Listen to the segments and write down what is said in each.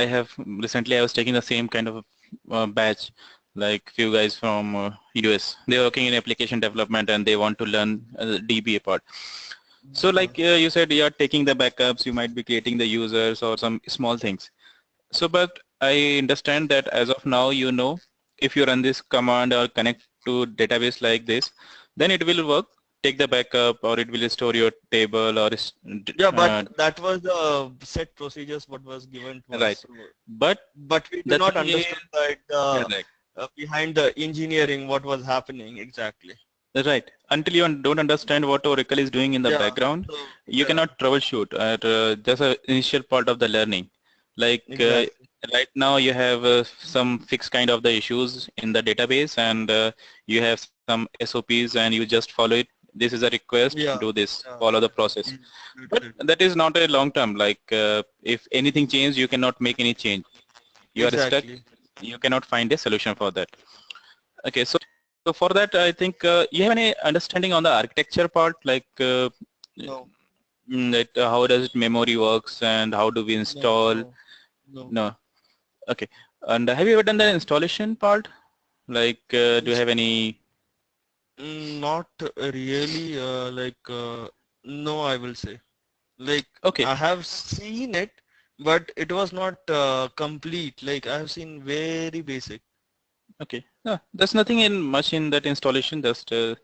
I was taking the same kind of batch, like few guys from US. They're working in application development and they want to learn DBA part. So like you said, you're taking the backups, you might be creating the users or some small things. So, but I understand that as of now, if you run this command or connect to database like this, then it will work, take the backup, or it will store your table or Yeah, but that was the set procedures what was given to right. us. But But we do the not thing is, understand that correct. behind the engineering what was happening exactly. Right. Until you don't understand what Oracle is doing in the Yeah. background, So you yeah, cannot troubleshoot at just an initial part of the learning. Like exactly. right now you have some fixed kind of the issues in the database and you have some SOPs and you just follow it. This is a request, Yeah. do this, Yeah. follow the process. That's But it. that is not a long term. Like if anything changes, you cannot make any change. You are stuck. Exactly. You cannot find a solution for that. Okay, so for that, I think you have any understanding on the architecture part, like No. that how does it memory works and how do we No. install? No. No. No. Okay. And have you ever done the installation part? Like, do you have any? Not really. No, I will say. Like Okay. I have seen it, but it was not complete. Like I have seen very basic. Okay. No, there's nothing in much in that installation. Just a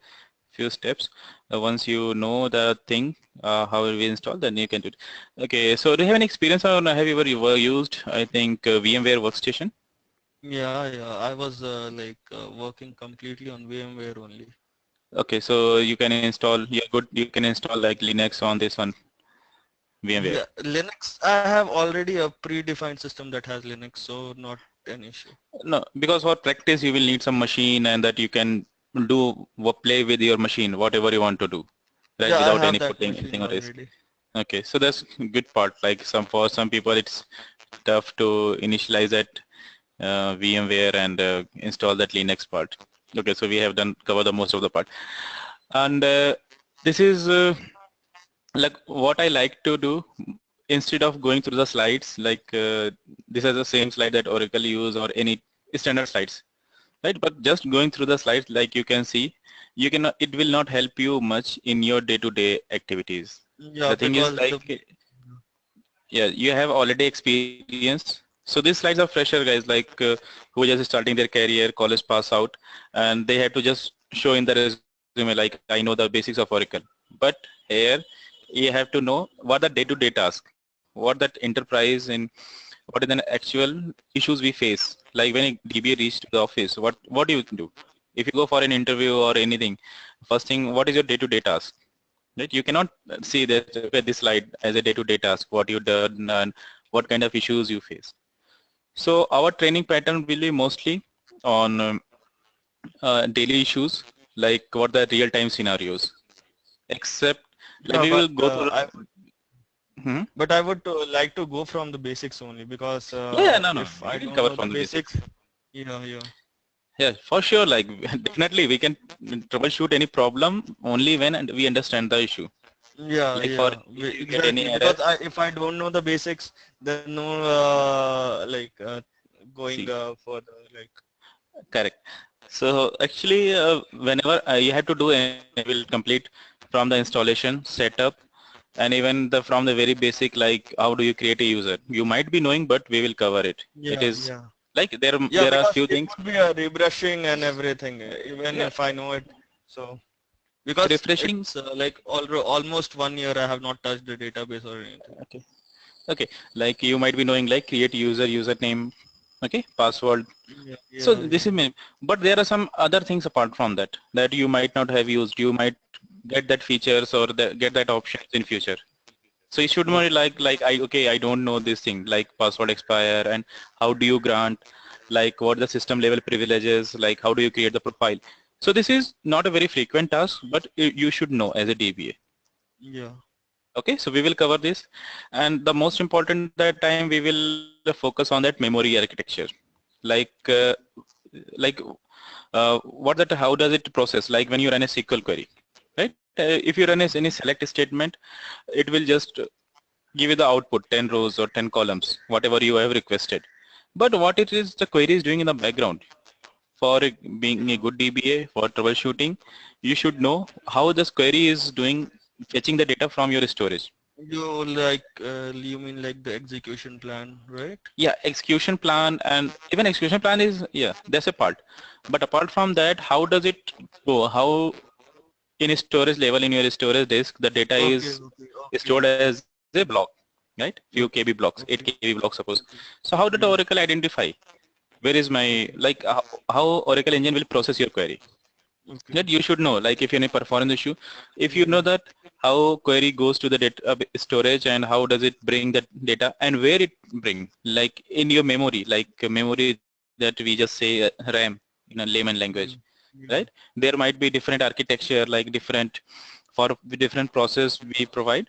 few steps. Once you know the thing, how will we install, then you can do it. Okay. So do you have any experience on? Have you ever used? I think VMware Workstation. Yeah, yeah. I was working completely on VMware only. Okay, so you can install, you're good, you can install like Linux on this one, VMware. Yeah, Linux. I have already a predefined system that has Linux, so not an issue. No, because for practice you will need some machine and that you can do play with your machine, whatever you want to do, right? Yeah, I Without have any that putting machine anything on risk. already. Okay, so that's good part. Like for some people it's tough to initialize that VMware and install that Linux part. Okay, so we have done cover the most of the part, and this is like what I like to do instead of going through the slides, like this is the same slide that Oracle use or any standard slides, right? But just going through the slides, like you can see, it will not help you much in your day-to-day activities. Yeah, The thing is because like, the yeah, you have already experienced. So these slides are fresher guys, like who are just starting their career, college pass out, and they have to just show in the resume like I know the basics of Oracle. But here you have to know what the day-to-day task, what that enterprise and what is the actual issues we face. Like when a DBA reach to the office, what do you do? If you go for an interview or anything, first thing, what is your day-to-day task? Right? You cannot see that okay, this slide as a day-to-day task, what you done and what kind of issues you face. So our training pattern will be mostly on daily issues, like what the real-time scenarios. Except, like yeah, we will go through. Hmm? I would like to go from the basics only because Yeah, no, no, if we I will don't cover know the from the basics. basics, yeah, yeah, Yeah, for sure. Like definitely, we can troubleshoot any problem only when and we understand the issue. yeah, Like for yeah, if you get any exactly. error, Because if I don't know the basics, then no going see, further like correct. So actually, whenever you have to do anything, we will complete from the installation, setup, and even from the very basic, like how do you create a user? You might be knowing, but we will cover it. It yeah, is yeah, like yeah. there are Because few it things. would be a rebrushing and everything, even Yeah, if I know it. So it's because refreshing. it's almost 1 year I have not touched the database or anything. Okay. Okay. Like you might be knowing, like create user, username, okay, password. Yeah, So yeah, this yeah. is me. But there are some other things apart from that that you might not have used. You might get that features or get that options in future. So you should know Okay. like I okay I don't know this thing like password expire and how do you grant, like what the system level privileges, like how do you create the profile. So this is not a very frequent task, but you should know as a DBA. Yeah. Okay, so we will cover this, and the most important that time we will focus on that memory architecture, like what that how does it process, like when you run a SQL query, right? If you run any select statement, it will just give you the output, 10 rows or 10 columns, whatever you have requested. But what it is the query is doing in the background. For being a good DBA, for troubleshooting, you should know how this query is doing, fetching the data from your storage. You mean like the execution plan, right? Yeah, execution plan, and even execution plan is, yeah, that's a part. But apart from that, how does it go? How in storage level in your storage disk, the data Okay, is okay, stored okay, as a block, right? Few KB blocks, okay, 8 KB blocks suppose. So how did the okay. Oracle Yeah, identify where is my, like how Oracle engine will process your query? okay. That you should know, like if you have any performance issue, if you know Yeah, that how query goes to the data storage and how does it bring that data and where it bring, like in your memory, like memory that we just say RAM in a layman language, yeah, right? yeah. There might be different architecture, like different, for different process we provide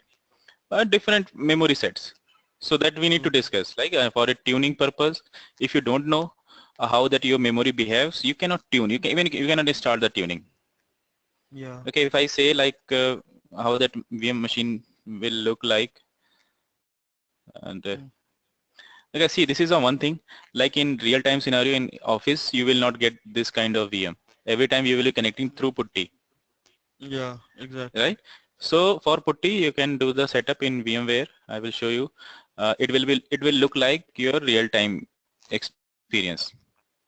different memory sets. So that we need to Okay. discuss, like for a tuning purpose, if you don't know how that your memory behaves, you cannot tune, you can even you cannot start the tuning. Yeah. Okay, if I say like how that VM machine will look like, and Mm. okay, see, this is a one thing, like in real time scenario in office, you will not get this kind of VM. Every time you will be connecting through putty, Yeah, exactly. right? So for putty, you can do the setup in VMware. I will show you. It will look like your real time experience.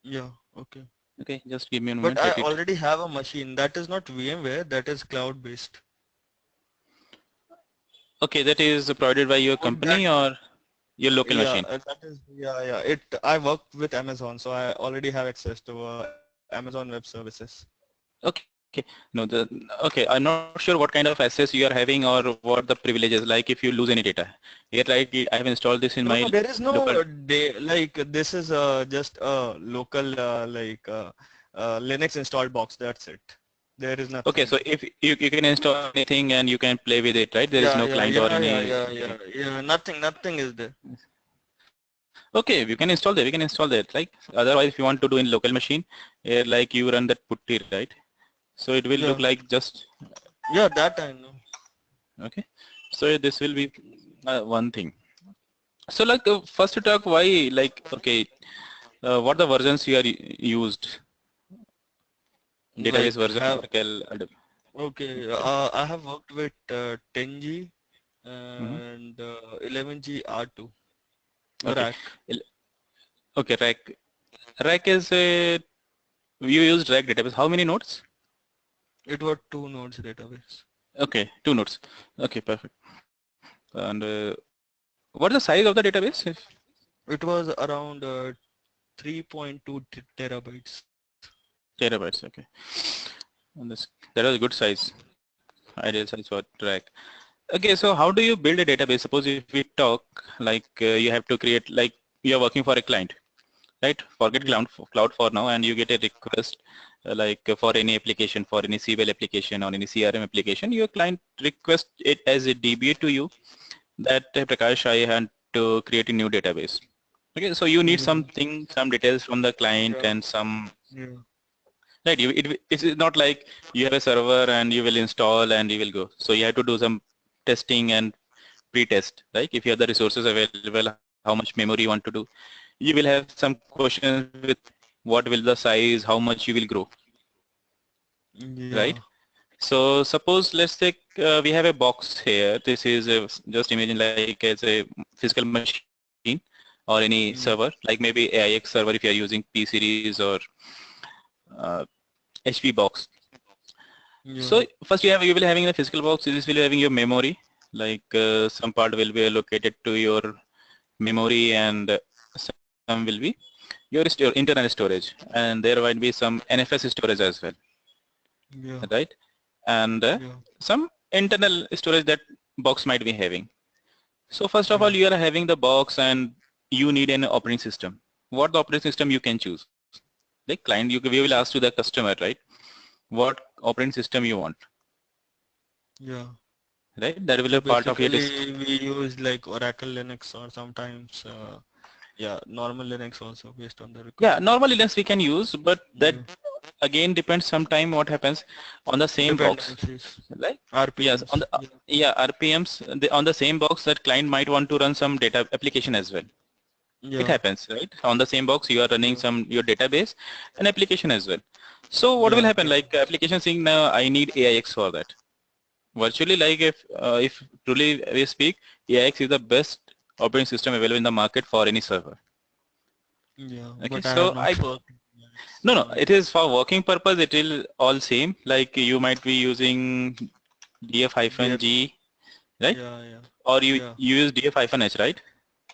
Yeah, okay. Okay, just give me a moment. Let But I it. already have a machine that is not VMware, that is cloud based. Okay, that is provided by your Would that, company or your local yeah, machine. that is, yeah, yeah. I work with Amazon, so I already have access to Amazon Web Services. Okay, no, okay, I'm not sure what kind of access you are having or what the privileges, like if you lose any data. Here, like I have installed this in No, my no, there is local. no day, like this is just a local Linux installed box. That's it. There is Okay, nothing. so if you can install anything and you can play with it, right? There is Yeah, no yeah, client or yeah, yeah, any. yeah, yeah, yeah. Nothing is there. Okay, we can install that. We can install that. Like otherwise, if you want to do in local machine, like you run that putty, right? So it will look Yeah, like just yeah, that I know. okay. So this will be one thing. So like first to talk why, like okay, what the versions you are used, database Like version have Oracle. okay. Okay. I have worked with 10G Hmm. and 11G R2 Okay. rack. Il- Okay. Rack is a you used rack database. How many nodes? It was two nodes database. Okay, two nodes. Okay, perfect. And what is the size of the database? It was around 3.2 terabytes. Terabytes. Okay. And this that was a good size, ideal size for track. Okay, so how do you build a database? Suppose if we talk like you have to create, like you are working for a client, right? Forget Yeah, cloud for now, and you get a request for any application, for any CWL application or any CRM application, your client requests it as a DBA to you that Prakash, I had to create a new database. Okay, so you need yeah, something, some details from the client yeah, and some, yeah, right? It's not like you have a server and you will install and you will go. So you have to do some testing and pre-test, right? If you have the resources available, how much memory you want to do, you will have some questions with what will the size, how much you will grow, right? yeah, So suppose let's take we have a box here. This is just imagine like as a physical machine or any server, like yeah, maybe AIX server if you are using P series or uh, HP box. So yeah, first you will having the physical box. This will be having your memory. Like some part will be allocated to your memory and some will be your internal storage, and there might be some NFS storage as well, yeah, right? And yeah, some internal storage that box might be having. So first of all, yeah, you are having the box and you need an operating system. What the operating system you can choose? Like client, we will ask to the customer, right? What operating system you want, yeah. right? That will be So part of your disc. basically we use like Oracle Linux or sometimes yeah, normal Linux also based on the Yeah, requirement. normal Linux we can use, but that Yeah, again depends sometime what happens on the same box. Dependencies, Like yes, on RPMs. the yeah RPMs on the same box that client might want to run some data application as well. It Yeah, happens, right? On the same box you are running yeah, some your database and application as well. So what will yeah, happen? Like application saying now I need AIX for that. Virtually, like if truly we speak, AIX is the best operating system available in the market for any server. yeah. Okay, But I have so not worked. no, no, So it is for working purpose. It will all same. Like you might be using DF. df-g, right? Yeah, yeah, Or you yeah, use df-h, right?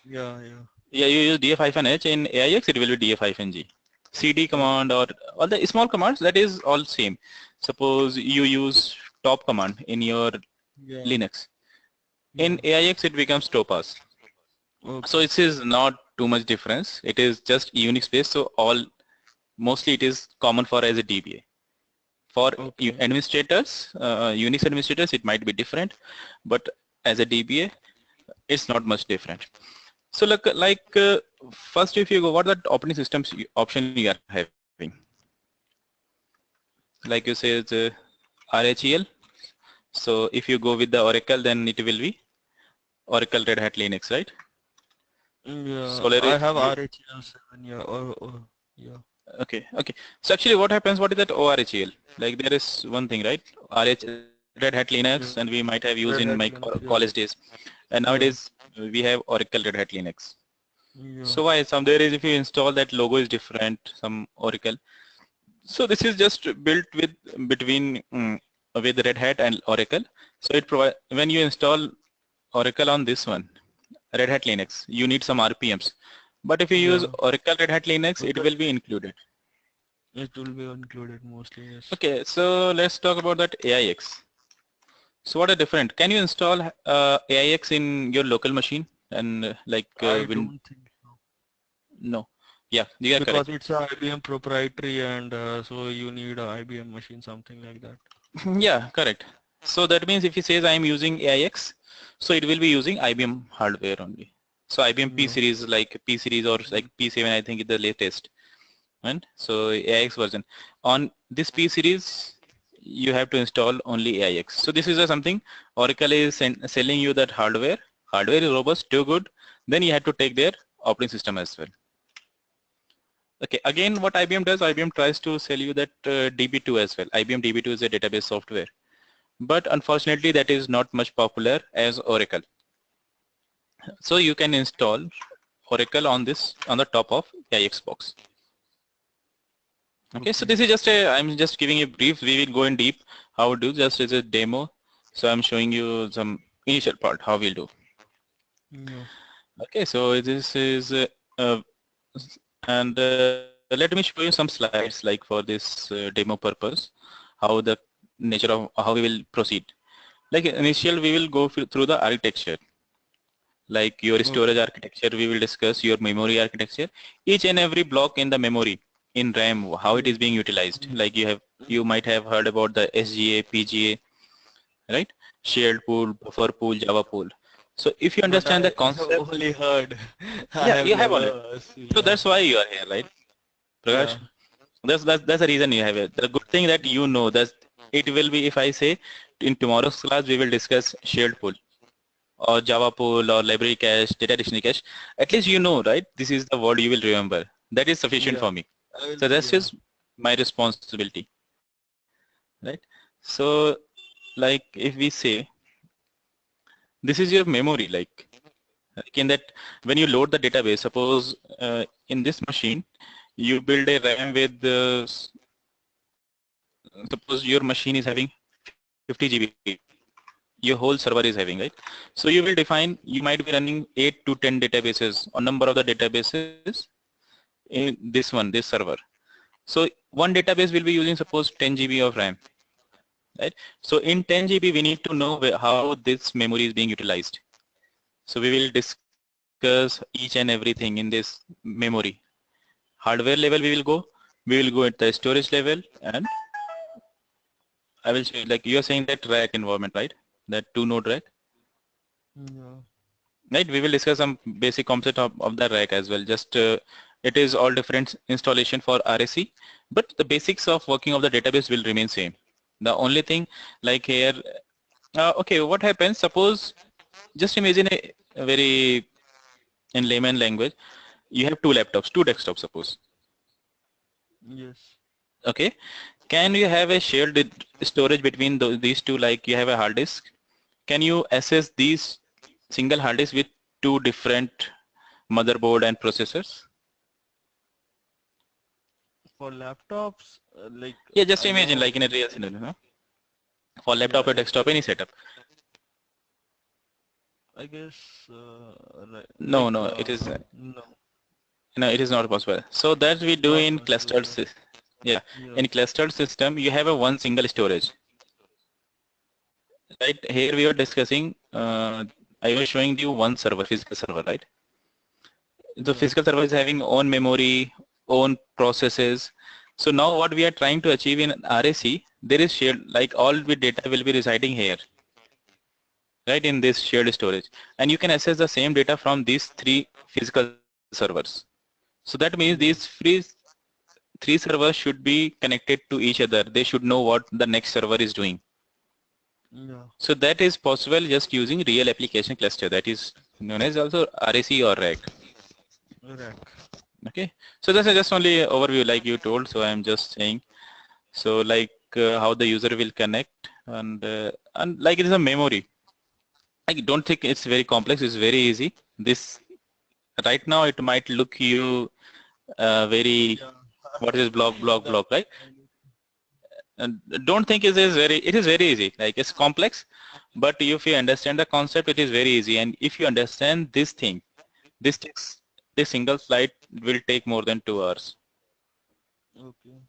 yeah, yeah, Yeah, you use df-h in AIX. It will be df-g. CD okay, command or all the small commands. That is all same. Suppose you use top command in your yeah, Linux. In yeah. AIX, it becomes topaz. So Okay, it is not too much difference. It is just Unix based. So all mostly it is common for as a DBA. For okay, administrators, Unix administrators, it might be different, but as a DBA, it's not much different. So look, first, if you go, what are the operating systems option you are having? Like you say, it's RHEL. So if you go with the Oracle, then it will be Oracle Red Hat Linux, right? yeah. I Solaris, have RHL7. Yeah, or yeah, okay, okay. So actually what happens, what is that ORHEL? Like there is one thing, right? RH, Red Hat Linux, and we yeah. might have used in my Red Hat Linux. college Yeah, days. And yeah, nowadays we have Oracle Red Hat Linux. yeah, So why? Some there is if you install that logo is different, some Oracle. So this is just built with between with Red Hat and Oracle. So it provide when you install Oracle on this one, Red Hat Linux, you need some RPMs. But if you use yeah. Oracle Red Hat Linux, it Okay, will be included. it will be included mostly. Yes. Okay, so let's talk about that AIX. So what are different? Can you install AIX in your local machine and I Win? don't think so No. Yeah, you are because correct. it's a IBM proprietary, and so you need a IBM machine, something like that. Yeah, correct. So that means if he says I am using AIX, so it will be using IBM hardware only. So IBM P Yeah. series like P series or like P7 I think is the latest. And so AIX version. On this P series, you have to install only AIX. So this is something Oracle is selling you that hardware. Hardware is robust, too good. Then you have to take their operating system as well. Okay, again, what IBM does, IBM tries to sell you that DB2 as well. IBM DB2 is a database software, but unfortunately, that is not much popular as Oracle. So you can install Oracle on this on the top of AIX box. Okay, so Okay. this is just I'm just giving a brief. We will go in deep how to do just as a demo. So I'm showing you some initial part how we'll do. Yeah. Okay, so this is uh, and let me show you some slides like for this demo purpose, how the nature of how we will proceed. Like initial, we will go through the architecture, like your storage Okay. architecture. We will discuss your memory architecture, each and every block in the memory in RAM, how it Yeah. is being utilized. Mm, Like you mm. might have heard about the SGA, PGA, right? Shared pool, buffer pool, Java pool. So if you But understand the I have concept, only heard. I yeah, have you have on it. never seen. So Yeah. that's why you are here, right, Prakash? Yeah. That's the reason you have it. The good thing that you know that it will be if I say in tomorrow's class we will discuss shared pool or Java pool or library cache, data dictionary cache. At least you know, right? This is the word you will remember. That is sufficient Yeah. for me. I will. So that's Yeah. just my responsibility, right? So like if we say this is your memory, like in that when you load the database, suppose in this machine you build a RAM with suppose your machine is having 50 GB, your whole server is having, right? So you will define, you might be running 8 to 10 databases or number of the databases in this one, this server. So one database will be using suppose 10 GB of RAM, right? So in 10 GB we need to know how this memory is being utilized. So we will discuss each and everything in this memory. Hardware level we will go at the storage level, and I will show you, like you are saying that rack environment, right? That two node rack, Yeah. right? We will discuss some basic concept of the rack as well, just It is all different installation for RAC, but the basics of working of the database will remain same. The only thing like here, okay, what happens? Suppose just imagine a very in layman language, you have two laptops, two desktops, suppose. Yes. Okay, can you have a shared storage between these two? Like you have a hard disk. Can you access these single hard disk with two different motherboard and processors? For laptops, Yeah, just I imagine know. like in a real scenario, no? For Yeah, laptop or desktop, any setup. I guess No, no, it is no, no, it is not possible. So that we do not in possible. clustered, Yeah. yeah, Yeah. in clustered system, you have a one single storage, right? Here we are discussing. I was showing you one server, physical server, right? The Yeah. physical server is having own memory, own processes. So now what we are trying to achieve in RAC, there is shared, like all the data will be residing here, right, in this shared storage. And you can access the same data from these three physical servers. So that means these Yeah. three servers should be connected to each other. They should know what the next server is doing. Yeah. So that is possible just using real application cluster, that is known as also RAC or RAC. Rack. Okay, so that's just only overview like you told. So I'm just saying. So like how the user will connect and like it is a memory. I don't think it's very complex. It's very easy. This right now it might look you very Yeah. what is block block That block, right? I need. And don't think it is very easy. Like it's complex, but if you understand the concept, it is very easy. And if you understand this thing, this takes this single slide will take more than 2 hours, Okay.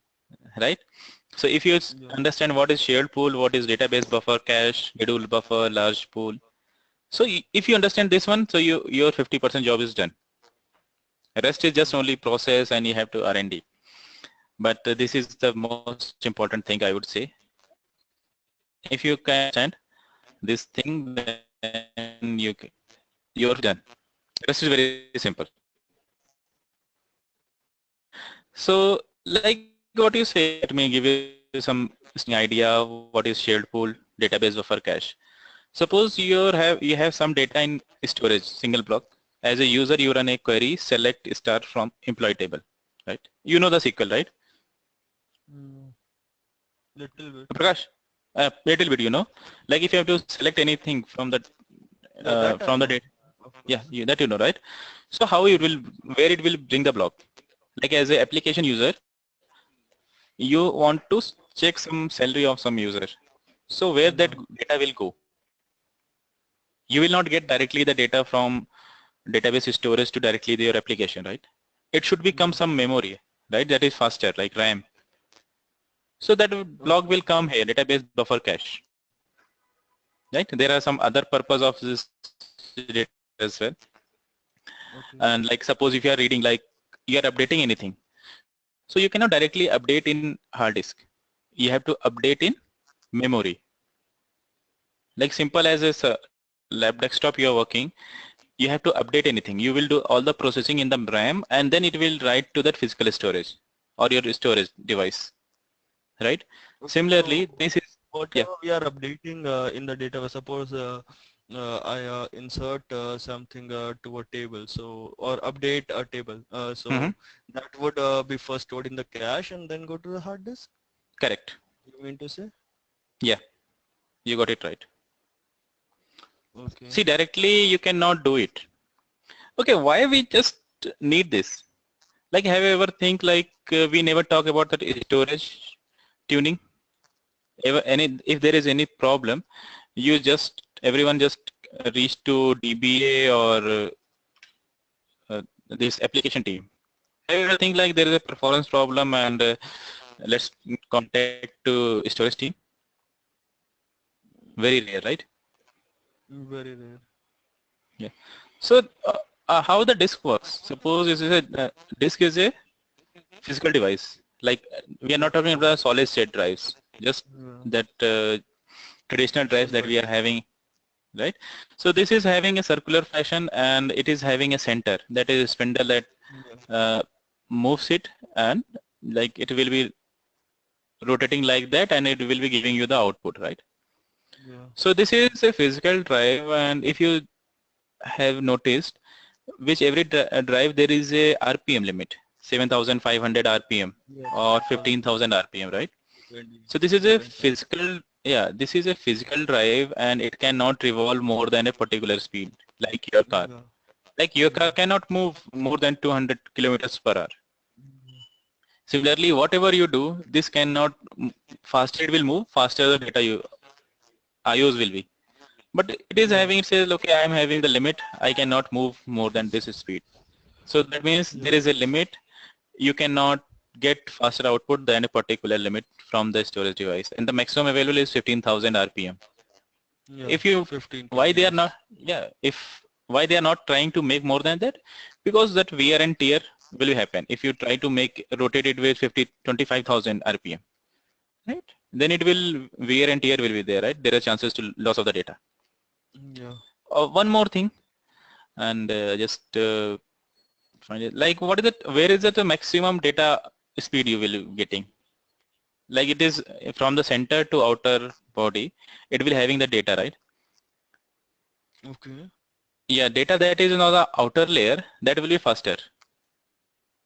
right? So if you Yeah. understand what is shared pool, what is database buffer, cache, schedule buffer, large pool. So if you understand this one, so your 50% job is done. Rest is just only Okay. process and you have to R&D. But this is the most important thing I would say. If you can understand this thing, then you're done. Rest is very simple. So like what you say, let me give you some interesting idea what is shared pool, database buffer cache. Suppose you have some data in storage, single block. As a user, you run a query, select star from employee table, right? You know the SQL, right? Mm, little bit. Prakash, little bit, you know, like if you have to select anything Yeah, that I from the know. data, Of yeah, course. that you know, right? So how it Yeah. will, where it will bring the block? Like as a application user, you want to check some salary of some user. So where that Yeah. data will go? You will not get directly the data from database storage to directly your application, right? It should become Yeah. some memory, right? That is faster, like RAM. So that block Okay. will come here, database buffer cache, right? There are some other purpose of this database as well. And like Okay. suppose if you are reading, like you are updating anything, so you cannot directly update in hard disk. You have to update in memory. Like simple as a lab desktop you are working, you have to update anything. You will do all the processing in the RAM and then it will write to that physical storage or your storage device, right? Okay. Similarly, So this is, yeah. whatever we are updating in the database, suppose I insert something to a table, so or update a table, Hmm. so that would be first stored in the cache and then go to the hard disk. Correct. You mean to say? Yeah, you got it right. Okay. See, directly you cannot do it. Okay, why we just need this? Like, have you ever think like we never talk about that storage tuning? Ever, if there is any problem, you just everyone just reach to DBA or this application team. Have you ever think like there is a performance problem and let's contact to storage team? Very rare, right? Very rare. Yeah. So how the disk works? Suppose this is a disk is a physical device. Like we are not talking about the solid state drives, just Yeah. that traditional drives that we are Converter. having, right? So this is having a circular fashion and it is having a center that is a spindle that Yeah. moves it, and like it will be rotating like that, and it will be giving you the output, right? Yeah. So this is a physical drive, and if you have noticed, which every drive there is a RPM limit, 7,500 RPM Yeah. or 15,000 RPM, right? 20 So this is a different types. physical, yeah, this is a physical drive, and it cannot revolve more than a particular speed, like your car. Yeah. Like your car Yeah. cannot move more than 200 kilometers per hour. Yeah. Similarly, whatever you do, this cannot, faster it will move, faster the data you IOs will be. But it is Yeah. having, it says, okay, I am having the limit, I cannot move more than this speed. So that means there Yeah. is a limit, you cannot get faster output than a particular limit from the storage device. And the maximum available is 15,000 RPM. Yeah. If you, 15 why they are kbps. not, yeah, if, why they are not trying to make more than that? Because that wear and tear will happen. If you try to make, rotate it with 25,000 RPM, right? Then it will, wear and tear will be there, right? There are chances to loss of the data. Yeah. One more thing, and just find it, like what is it, where is it the maximum data speed you will getting? Like it is from the center to outer body, it will having the data, right? Okay. Yeah, data that is on the outer layer, that will be faster,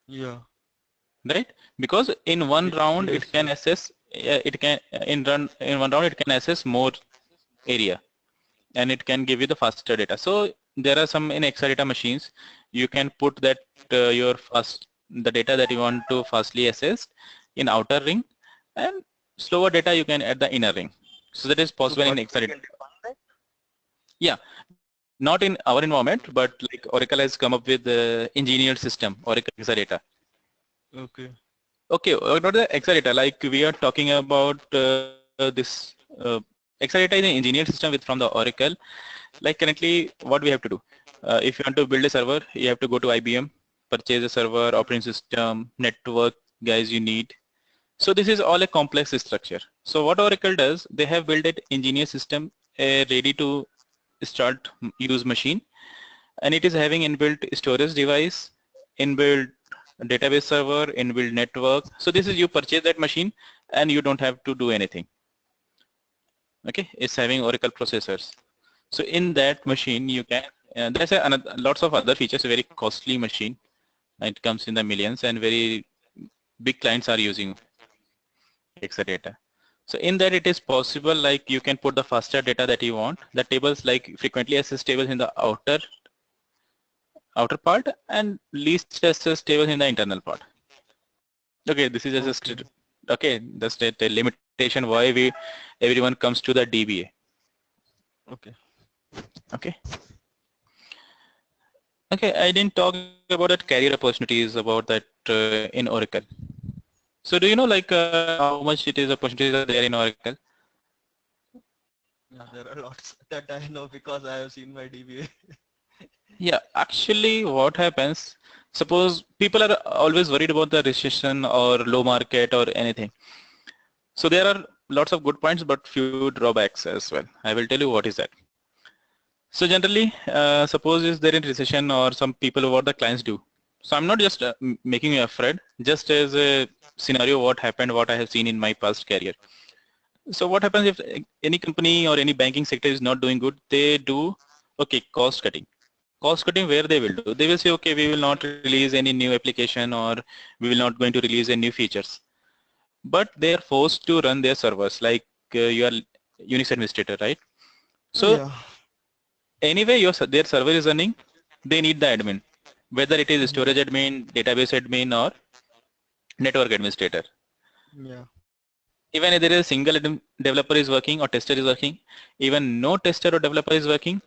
Yeah. right? Because in one round it Yes. can Yes. access, it can in one round it can access more area, and it can give you the faster data. So there are some in Exadata machines, you can put that your fast, the data that you want to fastly access in outer ring, and slower data you can add the inner ring. So that is So possible in Oracle Exadata. can define that? Yeah, not in our environment, but like Oracle has come up with the engineered system, Oracle Exadata. Okay. Okay, not the Exadata, like we are talking about this Exadata is an engineered system with from the Oracle. Like currently what we have to do, if you want to build a server, you have to go to IBM, purchase a server, operating system, network guys you need. So this is all a complex structure. So what Oracle does, they have built an engineer system, a ready to start use machine, and it is having inbuilt storage device, inbuilt database server, inbuilt network. So this is, you purchase that machine and you don't have to do anything. Okay, it's having Oracle processors. So in that machine you can, there's another, lots of other features, a very costly machine. It comes in the millions, and very big clients are using Exadata. So in that it is possible, like you can put the faster data that you want, the tables like frequently accessed tables in the outer part, and least accessed tables in the internal part. Okay, this is just Okay. okay, that's the limitation why everyone comes to the DBA. Okay. Okay. Okay, I didn't talk about that career opportunities about that in Oracle. So do you know like how much it is opportunities are there in Oracle? Yeah, there are lots that I know because I have seen my DBA. Yeah, actually what happens, suppose people are always worried about the recession or low market or anything. So there are lots of good points but few drawbacks as well. I will tell you what is that. So generally, suppose is there in recession or some people what the clients do. So I'm not just making you afraid, just as a scenario what happened, what I have seen in my past career. So what happens if any company or any banking sector is not doing good, they do, okay, cost cutting. Cost cutting where they will do, they will say, okay, we will not release any new application, or we will not going to release any new features. But they are forced to run their servers like you are Unix administrator, right? So Yeah. anyway, their server is running, they need the admin, whether it is Yeah. storage admin, database admin, or network administrator. Yeah. Even if there is a single developer is working or tester is working, even no tester or developer is working,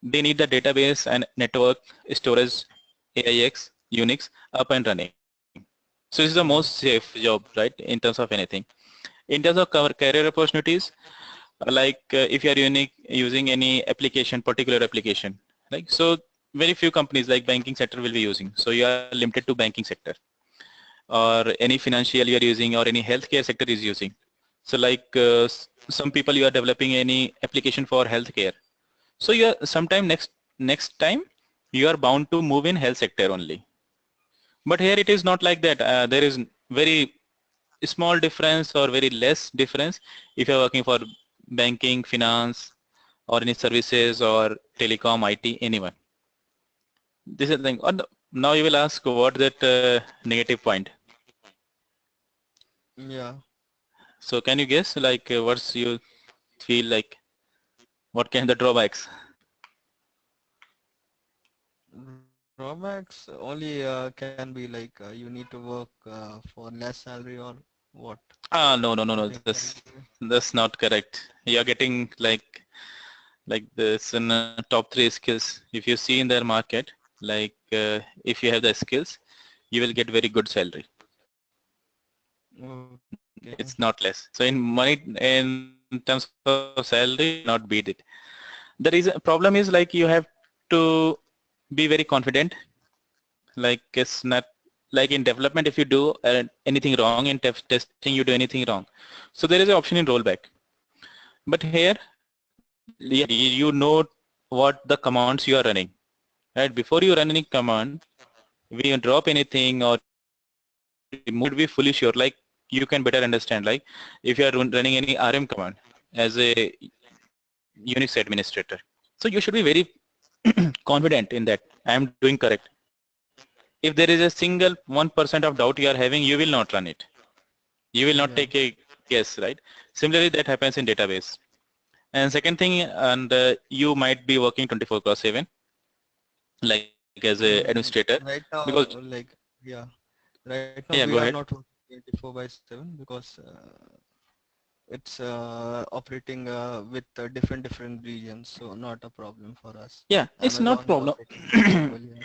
they need the database and network, storage, AIX, Unix up and running. So this is the most Yeah. safe job, right, in terms of anything. In terms of career opportunities, like if you are using any application, particular application, like so very few companies like banking sector will be using. So you are limited to banking sector, or any financial you are using, or any healthcare sector is using. So like some people you are developing any application for healthcare. So you are sometime next time you are bound to move in health sector only. But here it is not like that. There is very small difference or very less difference if you're working for banking, finance, or any services or telecom, IT, anyone. This is the thing. Now you will ask what that negative point. Yeah. So can you guess like what's you feel like? What can the drawbacks? Drawbacks only can be like you need to work for less salary or what? Ah, no, no, no, no. Something like That's not correct. You're getting like this in top three skills. If you see in their market, like if you have the skills, you will get very good salary. okay. It's not less. So in money, in terms of salary, you cannot beat it. The reason problem is like you have to be very confident. Like it's not like in development, if you do anything wrong in testing, you do anything wrong. So there is an option in rollback. But here, yeah, you know what the commands you are running. Right? Before you run any command, we drop anything or remove anything, you should be fully sure. Like you can better understand. Like if you are running any RM command as a Unix administrator, so you should be very confident in that I am doing correct. If there is a single 1% of doubt you are having, you will not run it. You will not Yeah. take a guess, right? Similarly, that happens in database. And second thing, and you might be working 24/7, like as a administrator, Right because now, like, yeah, right now we yeah, are go not ahead. working 24/7 because it's operating with different regions, so not a problem for us. Yeah, it's not Amazon is problem. operating global, yeah.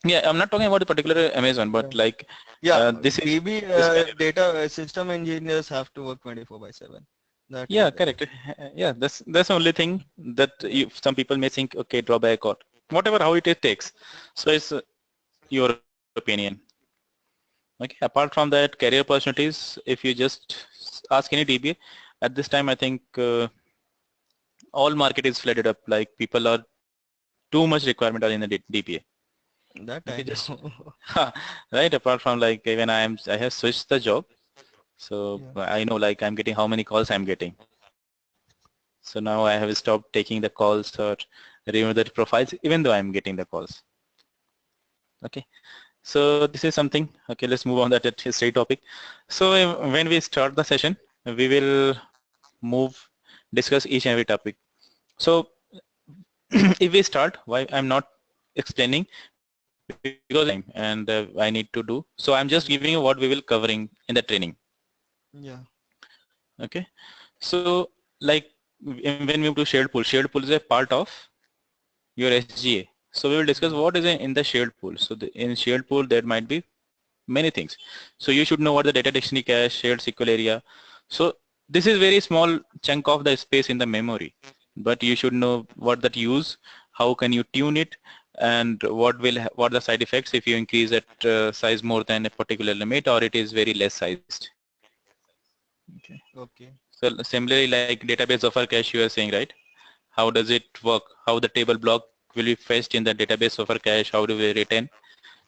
Yeah, I'm not talking about the particular Amazon, Yeah. but like Yeah, this is DB this career. data system engineers have to work 24/7. That is Yeah, there. correct. Yeah, that's the only thing that Yeah. some people may think, okay, drawback or whatever, how it takes. So it's your opinion. Okay, apart from that, career opportunities, if you just ask any DBA, at this time, I think all market is flooded up. Like people are too much requirement are in the DBA. That I Okay, just know. right. Apart from like even I have switched the job, so Yeah. I know like I'm getting how many calls I'm getting. So now I have stopped taking the calls or remove the profiles, even though I'm getting the calls. Okay. So this is something. Okay, let's move on that history topic. So when we start the session, we will move, discuss each and every topic. So if we start, why I'm not explaining because it's time and I need to do. So I'm just giving you Yeah. what we will covering in the training. Yeah. Okay. So like when we move to shared pool is a part of your SGA. So we will discuss Yeah. what is in the shared pool. So in shared pool there might be many things. So you should know what the data dictionary cache, shared SQL area. So this is very small chunk of the space in the memory, but you should know what that use, how can you tune it, and what the side effects if you increase that size more than a particular limit or it is very less sized. Okay. Okay. So similarly, like database buffer cache, you are saying, right? How does it work? How the table block will be fetched in the database buffer cache? How do we retain?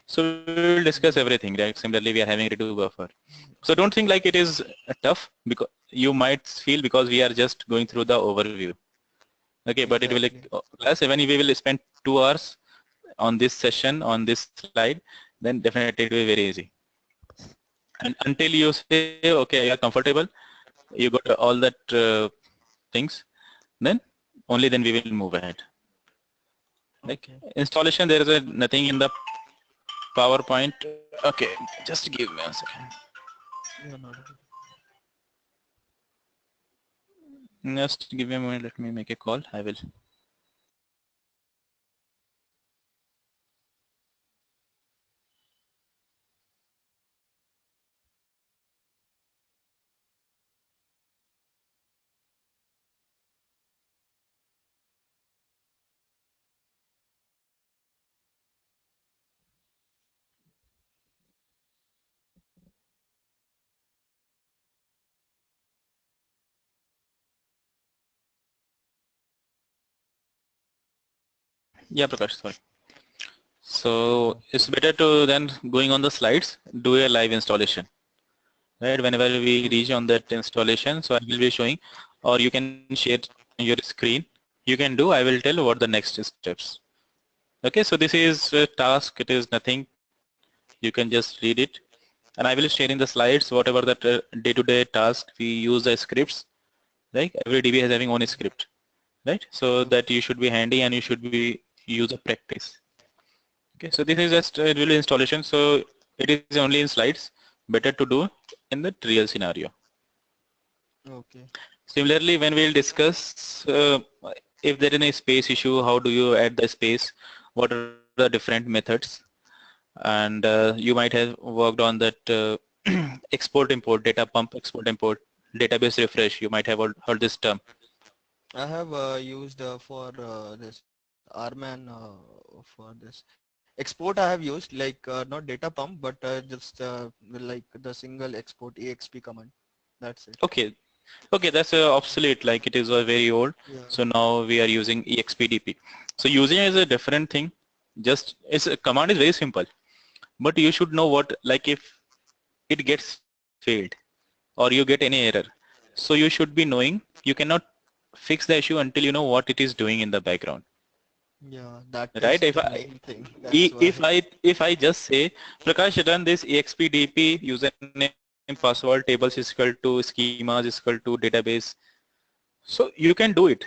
So we will discuss Yeah. everything, right? Similarly, we are having redo buffer. So don't think like it is tough because you might feel because we are just going through the overview. Okay, but it will Exactly. class when we will spend 2 hours on this session on this slide, then definitely it will be very easy. And until you say okay, you are comfortable, you got all that things, then only then we will move ahead. Like Okay. installation, there is nothing in the PowerPoint. Okay, just give me a second. Yeah, not a Just give me a moment. Let me make a call. I will. Yeah, Prakash. Sorry. So Yeah. it's better to then going on the slides, do a live installation. Right, whenever we reach on that installation, so I will be showing, or you can share your screen. You can do, I will tell what the next steps. Okay, so this is a task, it is nothing. You can just read it. And I will share in the slides, whatever that day-to-day task, we use the scripts, right? Every DB has having own script, right? So that you should be handy and you should be use a practice. Okay, so this is just a real installation. So it is only in slides, better to do in the real scenario. Okay. Similarly, when we'll discuss if there is any space issue, how do you add the space? What are the different methods? And you might have worked on that export import, data pump, export import, database refresh. You might have heard this term. I have used for this Rman for this export. I have used like not data pump, but just like the single export exp command. That's it. Okay, okay, that's obsolete. Like it is very old. Yeah. So now we are using expdp. So using is a different thing. Just it's a command is very simple, but you should know what like if it gets failed or you get any error. So you should be knowing you cannot fix the issue until you know what it is doing in the background, Yeah, that is right? the main thing. That's If why. I just say Prakash run this expdp username password tables is equal to schemas is equal to database, so you can do it.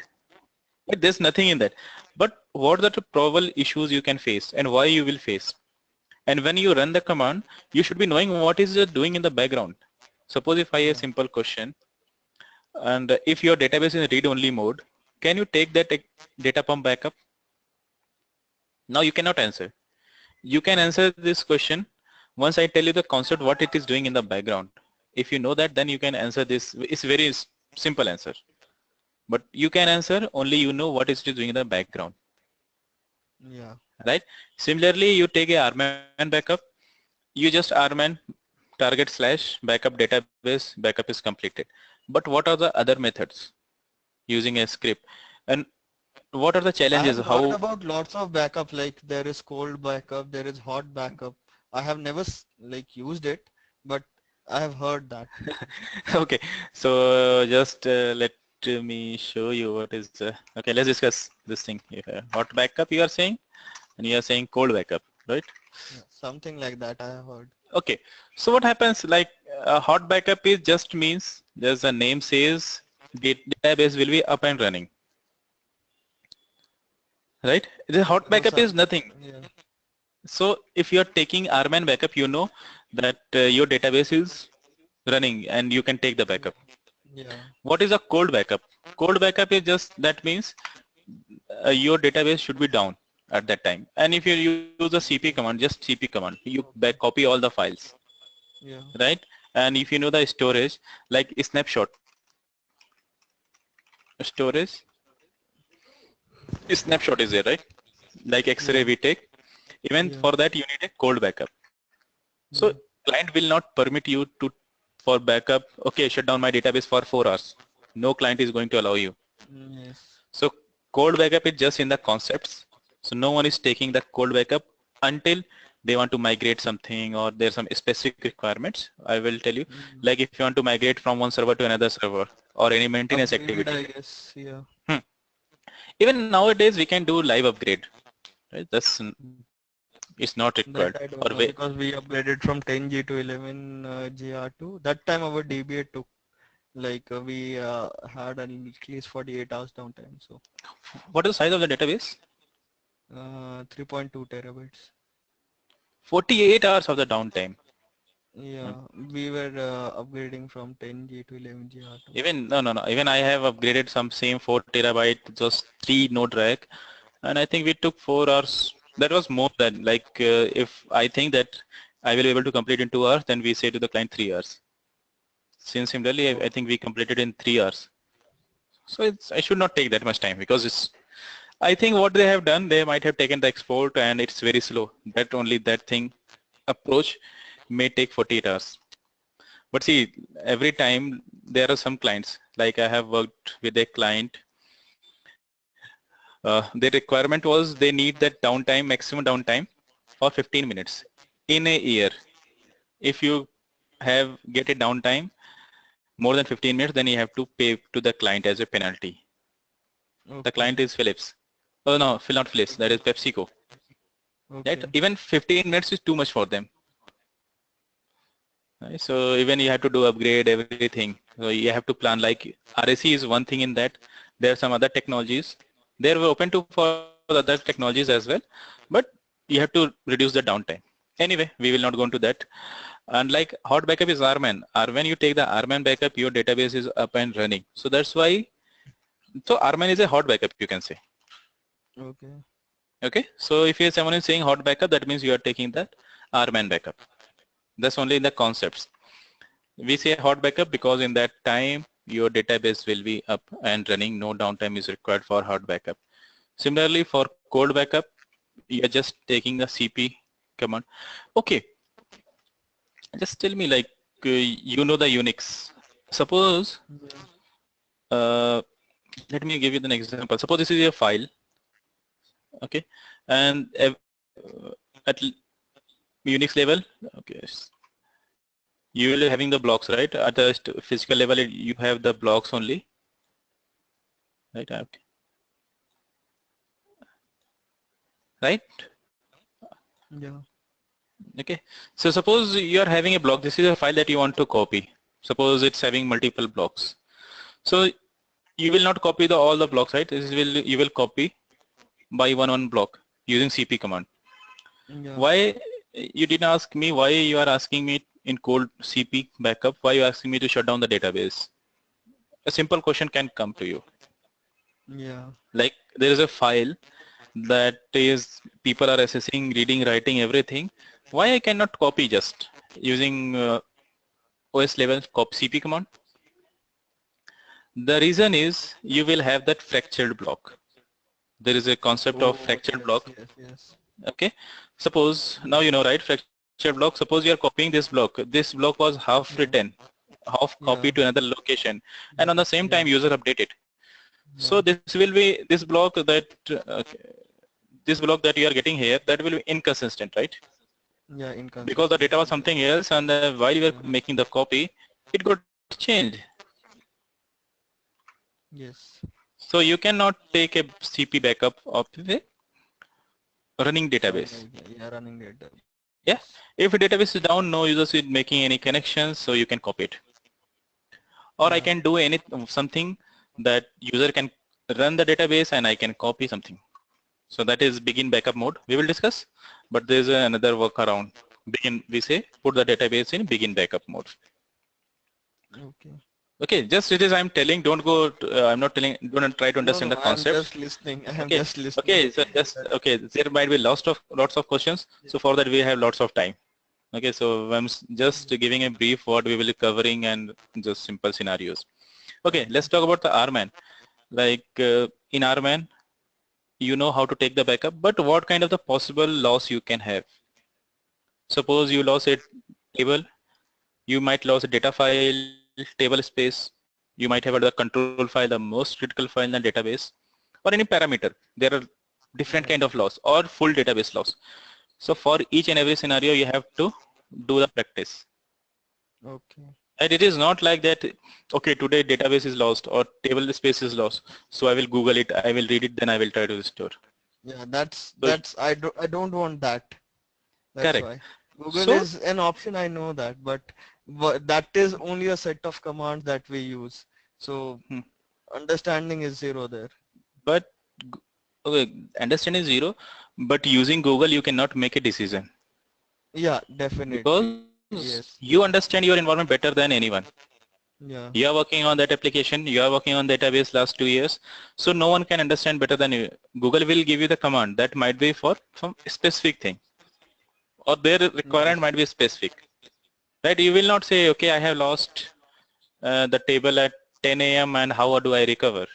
But there's nothing in that. But what are the probable issues you can face and why you will face? And when you run the command, you should be knowing what is it doing in the background. Suppose if I a Yeah. simple question, and if your database is in read-only mode, can you take that data pump backup? Now you cannot answer. You can answer this question once I tell you the concept what it is doing in the background. If you know that, then you can answer this. It's very simple answer. But you can answer only you know what it is doing in the background, Yeah. right? Similarly, you take a RMAN backup. You just RMAN target slash backup database backup is completed. But what are the other methods using a script? And what are the I challenges? have heard How about lots of backup, like there is cold backup, there is hot backup. I have never like used it, but I have heard that. okay, so just let me show you what is okay, let's discuss this thing. Hot backup you are saying and you are saying cold backup, right? Yeah, something like that I have heard. Okay, so what happens like a hot backup is just means there's a name says database will be up and running, right? The hot backup is Something. nothing. Yeah. So if you're taking RMAN backup, you know that your database is running and you can take the backup. Yeah. What is a cold backup? Cold backup is just that means your database should be down at that time. And if you use a CP command, just CP command, you back Okay. copy all the files, Yeah. right? And if you know the storage, like storage, snapshot is there, right? Like X-ray Yeah. we take. Even Yeah. for that, you need a cold backup. So Yeah. client will not permit you to for backup. Okay, shut down my database for 4 hours. No client is going to allow you. Yes. So cold backup is just in the concepts. So no one is taking the cold backup until they want to migrate something or there's some specific requirements. I will tell you, Mm. like if you want to migrate from one server to another server or any maintenance Upgrade, activity. I guess. Yeah. Hmm. Even nowadays we can do live upgrade. Right? It's not required. That I Or don't know because we upgraded from 10G to 11 GR2. That time our DBA took like we had at least 48 hours downtime. So what is the size of the database? 3.2 terabytes. 48 hours of the downtime. Yeah, we were upgrading from 10G to 11G R2. Even no. Even I have upgraded some same 4 terabyte, just 3 node rack, and I think we took 4 hours. That was more than like if I think that I will be able to complete in 2 hours, then we say to the client 3 hours. Since similarly, I Oh, think we completed in 3 hours. So I should not take that much time because it's. I think what they have done, they might have taken the export and it's very slow. That only that thing approach may take 48 hours. But see, every time there are some clients, like I have worked with a client, their requirement was they need that downtime, maximum downtime or 15 minutes in a year. If you have get a downtime more than 15 minutes, then you have to pay to the client as a penalty. The Okay. client is Philips. Oh no, not Philips, that is PepsiCo. Right? Okay. Even 15 minutes is too much for them. Right? So even you have to do upgrade everything. So you have to plan, like RAC is one thing in that. There are some other technologies. They're open to for other technologies as well, but you have to reduce the downtime. Anyway, we will not go into that. And like hot backup is RMAN. When you take the RMAN backup, your database is up and running. So that's why, so RMAN is a hot backup, you can say. Okay. Okay, so if someone is saying hot backup, that means you are taking that RMAN backup. That's only in the concepts. We say hot backup because in that time your database will be up and running. No downtime is required for hot backup. Similarly, for cold backup, you are just taking the CP command. Okay, just tell me, like you know the Unix. Suppose, Yeah. uh, let me give you an example. Suppose this is a file, okay, and at Unix level, okay, you will be having the blocks, right? At the physical level, you have the blocks only, right? Okay. Right? Yeah. Okay. So suppose you are having a block. This is a file that you want to copy. Suppose it's having multiple blocks. So you will not copy all the blocks, right? You will copy by one block using CP command. Yeah. Why you didn't ask me why you are asking me in cold CP backup? Why you asking me to shut down the database? A simple question can come to you. Yeah. Like there is a file that is people are assessing, reading, writing, everything. Why I cannot copy just using OS level copy CP command? The reason is you will have that fractured block. There is a concept of Oh, fractured yes, block. yes, yes. Okay. Suppose now Yeah. you know, right? Fractured block. Suppose you are copying this block. This block was half written, Yeah. half copied to Yeah. another location, and on the Yeah. same time Yeah. user updated. So Yeah. this will be this block that this block that you are getting here, that will be inconsistent, right? Yeah. Because the data Inconsistent. was something else, and while you were Yeah. making the copy, it got changed. Yes. So you cannot take a CP backup of the running database. Yeah. Running database. Yeah. If a database is down, no users is making any connections, so you can copy it. Or I Yeah. can do something that user can run the database and I can copy something. So that is begin backup mode. We will discuss, but there is another workaround. Begin, we say, put the database in begin backup mode. Okay. Okay, just it is I'm telling, don't go, I'm not telling, don't try to No, understand no. the I am concepts. just listening. I am Okay, just listening. okay, so just, okay, there might be lots of questions. So for that we have lots of time. Okay, so I'm just giving a brief what we will be covering and just simple scenarios. Okay, Okay. let's talk about the RMAN. Like in RMAN, you know how to take the backup, but what kind of the possible loss you can have? Suppose you lost a table, you might lose a data file, table space, you might have the control file, the most critical file in the database, or any parameter. There are different kind Yeah. of loss or full database loss. So for each and every scenario, you have to do the practice. Okay. And it is not like that, okay, today database is lost or table space is lost. So I will Google it, I will read it, then I will try to restore. Yeah. That's So that's I don't want that. That's correct. why. Google So, is an option, I know that, but that is only a set of commands that we use. So hmm, understanding is zero there. but okay, understanding is zero, but using Google, you cannot make a decision Yeah, definitely. because you Yes. understand your environment better than anyone. Yeah. You are working on that application, you are working on database last 2 years, so no one can understand better than you. Google will give you the command that might be for some specific thing, or their requirement Yes. might be specific. Right? You will not say, okay, I have lost the table at 10 a.m. and how do I recover?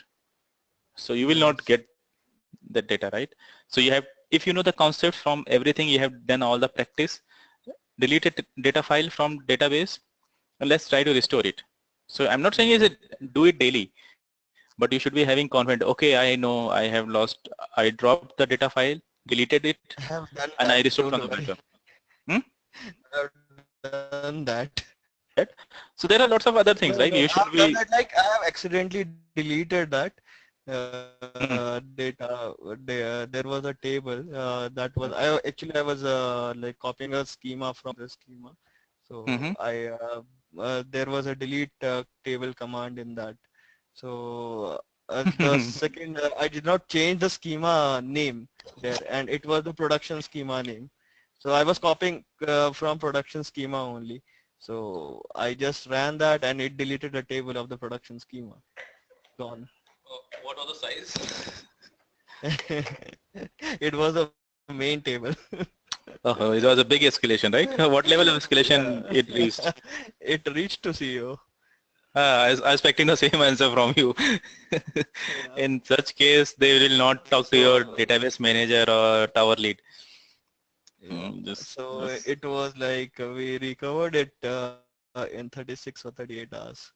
So you will not Yes. get the data, right? So you have, if you know the concepts from everything, you have done all the practice, delete a data file from database, and let's try to restore it. So I'm not saying is Yeah. it do it daily, but you should be having confidence. Okay, I know I have lost, I dropped the data file, deleted it, I have done and I that. restored Don't from the worry. background. Hmm? I have done that. Right? So there are lots of other No, things, no, right? You I've should done be. that. Like I have accidentally deleted that Hmm. data. There was a table that was. Actually I was like copying a schema from the schema. So Mm-hmm. there was a delete table command in that. So the second I did not change the schema name there, and it was the production schema name. So I was copying from production schema only. So I just ran that and it deleted the table of the production schema. Gone. What was the size? It was the main table. Oh, it was a big escalation, right? What level of Yeah. escalation it reached? It reached to CEO. I was expecting the same answer from you. Yeah. In such case, they will not talk to your So database manager or tower lead. yeah. Just, So just it was like we recovered it in 36 or 38 hours.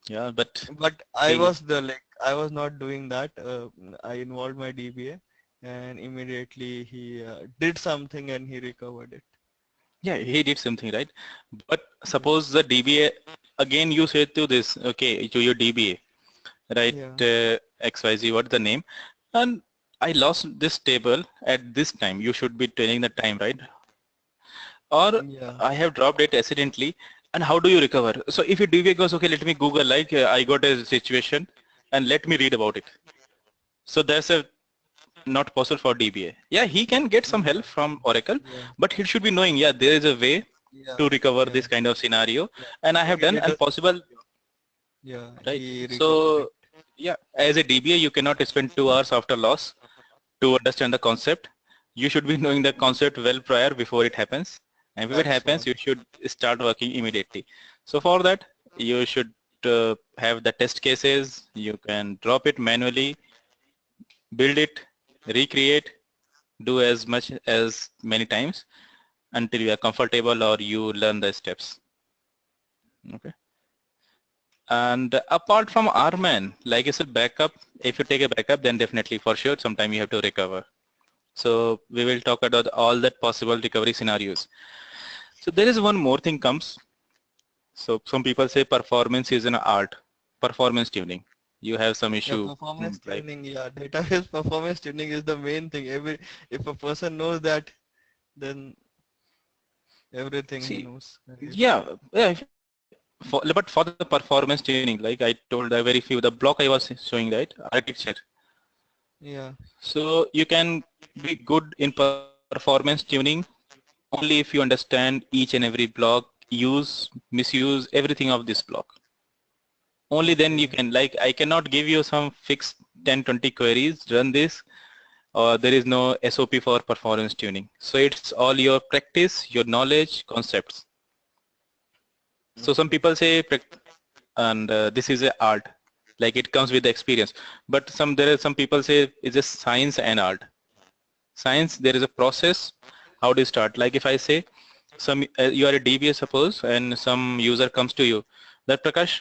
yeah, but But he, I was not doing that. I involved my DBA and immediately he did something and he recovered it. yeah, he did something right. But Yeah. suppose the DBA again you say to this, okay, to your DBA, right? Yeah. XYZ, what's the name? And I lost this table at this time. You should be telling the time, right? Or Yeah. I have dropped it accidentally, and how do you recover? So if your DBA goes, okay, let me Google, like I got a situation and let me read about it. So that's a not possible for DBA. Yeah, he can get some Yeah. help from Oracle, Yeah. but he should be knowing, yeah, there is a way Yeah. to recover Yeah. this kind of scenario, Yeah. and I have done It and possible, yeah. right? He recovered it. So yeah, as a DBA, you cannot spend 2 hours after loss to understand the concept. You should be knowing the concept well prior before it happens. And if it That's happens, what. you should start working immediately. So for that, you should have the test cases. You can drop it manually, build it, recreate, do as much as many times until you are comfortable or you learn the steps. Okay. And apart from RMAN, like I said, backup, if you take a backup, then definitely for sure, sometime you have to recover. So we will talk about all that possible recovery scenarios. So there is one more thing comes. So some people say performance is an art, performance tuning. You have some Yeah, issue performance like, tuning. Yeah, database performance tuning is the main thing. If a person knows that, then everything he see, knows. yeah, but for the performance tuning, like I told, very few, the block I was showing, right, architecture. Yeah, So you can be good in performance tuning only if you understand each and every block, use, misuse everything of this block. Only then you okay. can, like, I cannot give you some fixed 10, 20 queries, run this, or there is no SOP for performance tuning. So it's all your practice, your knowledge, concepts. So some Okay. people say, and this is a art, like it comes with the experience. But there are some people say it's a science and art. Science, there is a process. How do you start? Like if I say, you are a DBA suppose, and some user comes to you, that Prakash,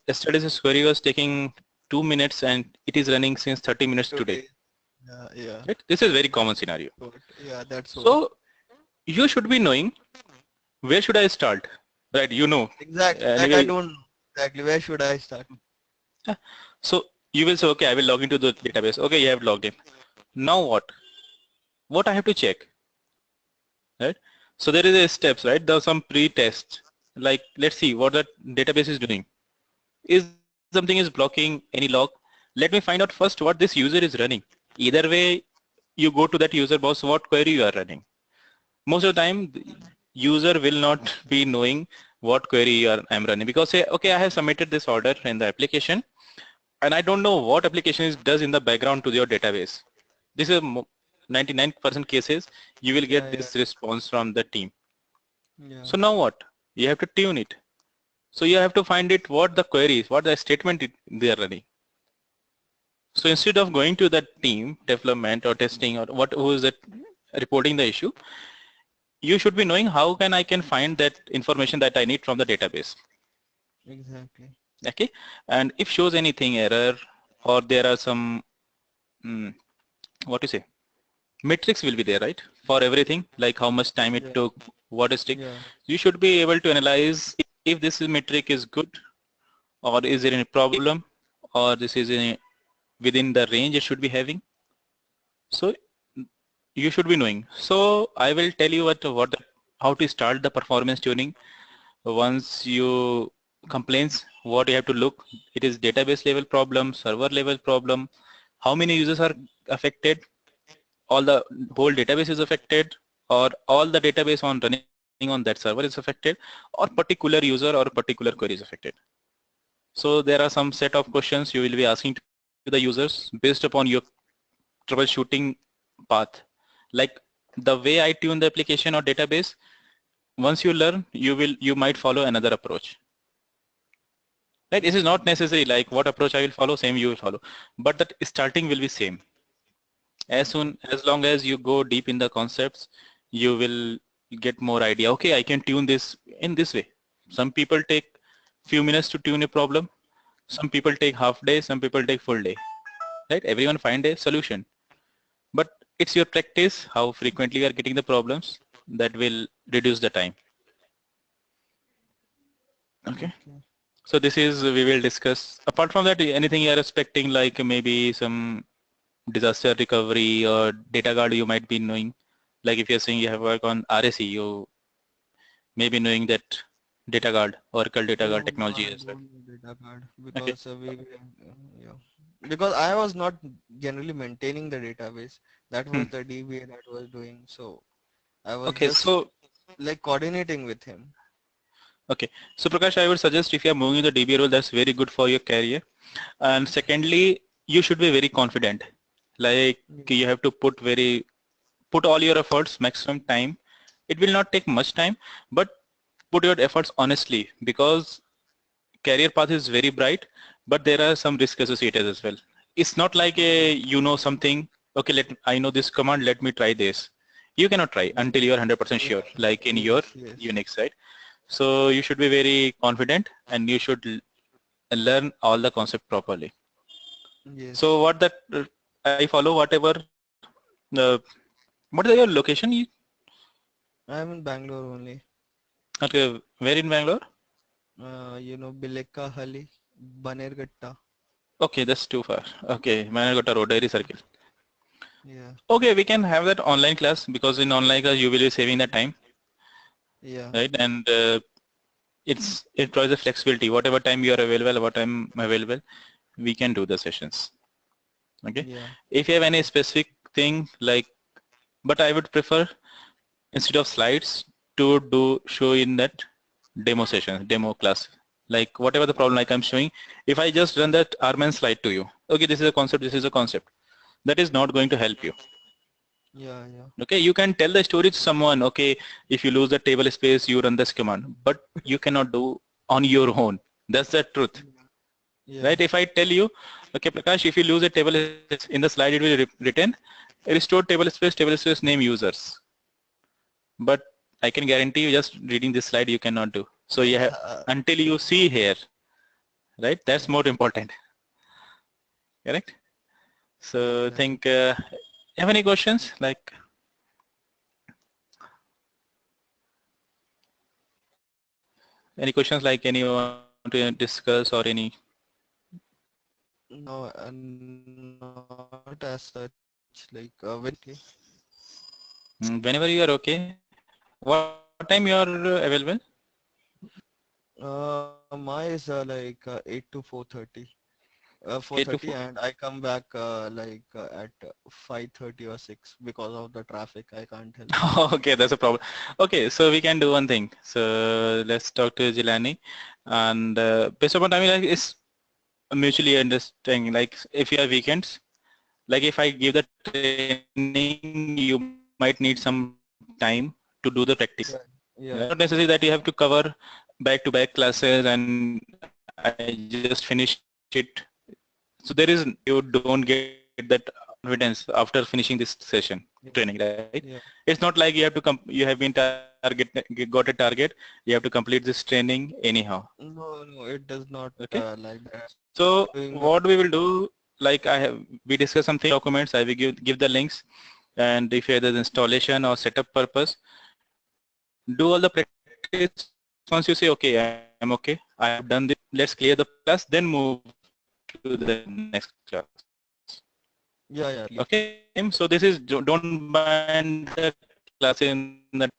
yesterday's this query was taking 2 minutes and it is running since 30 minutes today. Today. Yeah. Right? This is a very common That's scenario. what. Yeah, that's what. So you should be knowing where should I start, right? You know, Exactly. That I anyway. don't know. Exactly. Where should I start? Yeah. So you will say, okay, I will log into the database. Okay, you have logged in. Now what? What I have to check, right? So there is a steps, right? There are some pre-tests. Like let's see what the database is doing. Is something is blocking any log? Let me find out first what this user is running. Either way, you go to that user boss, what query you are running. Most of the time, the user will not be knowing what query I'm running because say, okay, I have submitted this order in the application and I don't know what application does in the background to your database. This is 99% cases, you will Yeah, get yeah, this response from the team. yeah. So now what? You have to tune it. So you have to find it what the query is, what the statement they are running. So instead of going to the team development or testing or who is it reporting the issue, you should be knowing how I can find that information that I need from the database. Exactly. Okay, and if shows anything error or there are some what to say, Metrics will be there, right? For everything, like how much time it Yeah. took, what is take. Yeah. You should be able to analyze if this is metric is good, or is there any problem, or this is within the range it should be having. So you should be knowing. So I will tell you how to start the performance tuning. Once you complaints, what you have to look, it is database level problem, server level problem, how many users are affected, all the whole database is affected, or all the database on running on that server is affected, or particular user or particular query is affected. So there are some set of questions you will be asking to the users based upon your troubleshooting path. Like the way I tune the application or database, once you learn, you might follow another approach. Right? It is not necessary like what approach I will follow, same you will follow. But that starting will be same. Okay. As long as you go deep in the concepts, you will get more idea. Okay, I can tune this in this way. Some people take few minutes to tune a problem. Some people take half day, some people take full day. Right? Everyone find a solution. But it's your practice, how frequently you are getting the problems that will reduce the time. Okay. Okay. So this is we will discuss. Apart from that, anything you are expecting like maybe some disaster recovery or data guard you might be knowing. Like if you're saying you have work on RSE, you may be knowing that data guard, Oracle data guard No, no, technology I as well. don't know data card Okay. because yeah, because I was not generally maintaining the database. That Hmm. was the DBA that was doing. So I was Okay. just So like coordinating with him. okay. So Prakash, I would suggest if you are moving the DB role, that's very good for your career. And secondly, you should be very confident. Like Yeah. you have to put all your efforts, maximum time. It will not take much time, but put your efforts honestly because career path is very bright, but there are some risks associated as well. It's not like a you know something. Okay, I know this command. Let me try this. You cannot try Yeah. until you are 100% Yeah. sure, like in your Yes. Yes. Unix side. So you should be very confident and you should learn all the concept properly. Yes. So what that I follow whatever. Uh, what is your location? I'm in Bangalore only. Okay, where in Bangalore? Bilekka Hali, Banerghatta. Okay, that's too far. Okay, Managotta Road, Dairy Circle. Yeah. Okay, we can have that online class because in online class you will be saving the time, Yeah. right? And it provides a flexibility. Whatever time you are available, what time available, we can do the sessions. Okay. Yeah. If you have any specific thing like, but I would prefer instead of slides to do show in that demo session, demo class. Like whatever the problem like I'm showing, if I just run that Arman slide to you, okay, this is a concept, this is a concept, that is not going to help you. Yeah. Yeah. Okay, you can tell the story to someone, okay, if you lose the table space, you run this command, but you cannot do on your own. That's the truth, Yeah. right? If I tell you, okay, Prakash, if you lose a table space in the slide, it will written restore table space name users. But I can guarantee you just reading this slide, you cannot do. So you have, Yeah. until you see here, right? That's Yeah. more important, correct? So Exactly. think, have any questions? Like any questions like any you want to discuss or any No, not as such. Like when you are okay. whenever you are okay. What time you are available? My is 8 to 4:30. 8 to 4:30, 4? and I come back at 5:30 or 6 because of the traffic. I can't help it. Okay, that's a problem. Okay, so we can do one thing. So let's talk to Jilani, and based upon timing, like it's mutually understanding. Like if you have weekends, like if I give the training, you might need some time to do the practice, right? Yeah. It's not Yeah. necessary that you have to cover back-to-back classes and I just finish it. So there is you don't get that confidence after finishing this session training, right? Yeah. It's not like you have to Yeah. you have been got a target, you have to complete this training anyhow. No, no, it does Okay. not like that. So I'm what doing we will do, like we discuss something documents, I will give the links. and if you have the installation or setup purpose, do all the practice. Once you say, okay, I'm okay, I have done this, let's clear the class, then move to the next class. Yeah, yeah, Okay, clear. so this is, don't bind the class in the timeline.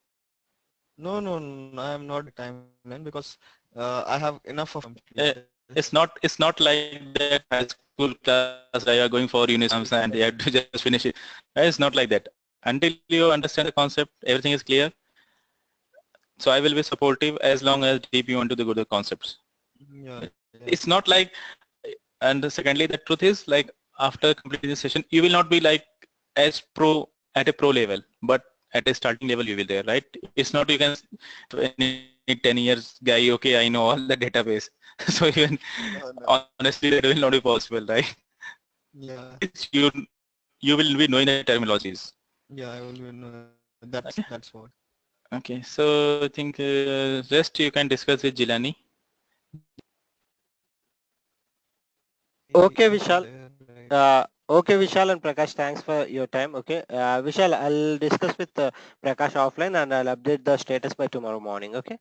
No, no, no, I am not timeline because I have enough of completed. It's not like that high school class where you are going for unit exams and you have to just finish it. It's not like that. Until you understand the concept, everything is clear. So I will be supportive as long as deep you want to go to the concepts. Yeah, yeah, It's not like, and secondly, the truth is like after completing the session, you will not be like as pro at a pro level, but at a starting level you will there, right? It's not you can any 10 years guy, okay, I know all the database. So even no, no. honestly that will not be possible, right? At Yeah, least you will be knowing the terminologies. yeah, I will know. Okay. That's what. Okay. So I think rest you can discuss with Jilani. Okay, He Vishal. is not there, right? Okay, Vishal and Prakash, thanks for your time. Okay, Vishal, I'll discuss with Prakash offline and I'll update the status by tomorrow morning. Okay.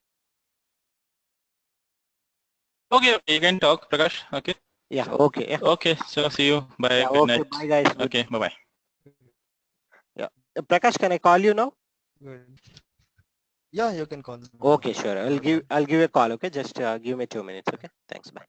Okay. Okay. You can talk, Prakash. Okay. Yeah. Okay. Yeah. Okay. So see you. Bye. Yeah. Good Okay. night. Bye, guys. Good Okay. night. Bye bye. Yeah. Prakash, can I call you now? Good. Yeah, you can call me. No Okay, sure. I'll problem. give a call. Okay, just give me 2 minutes. Okay. Thanks. Bye.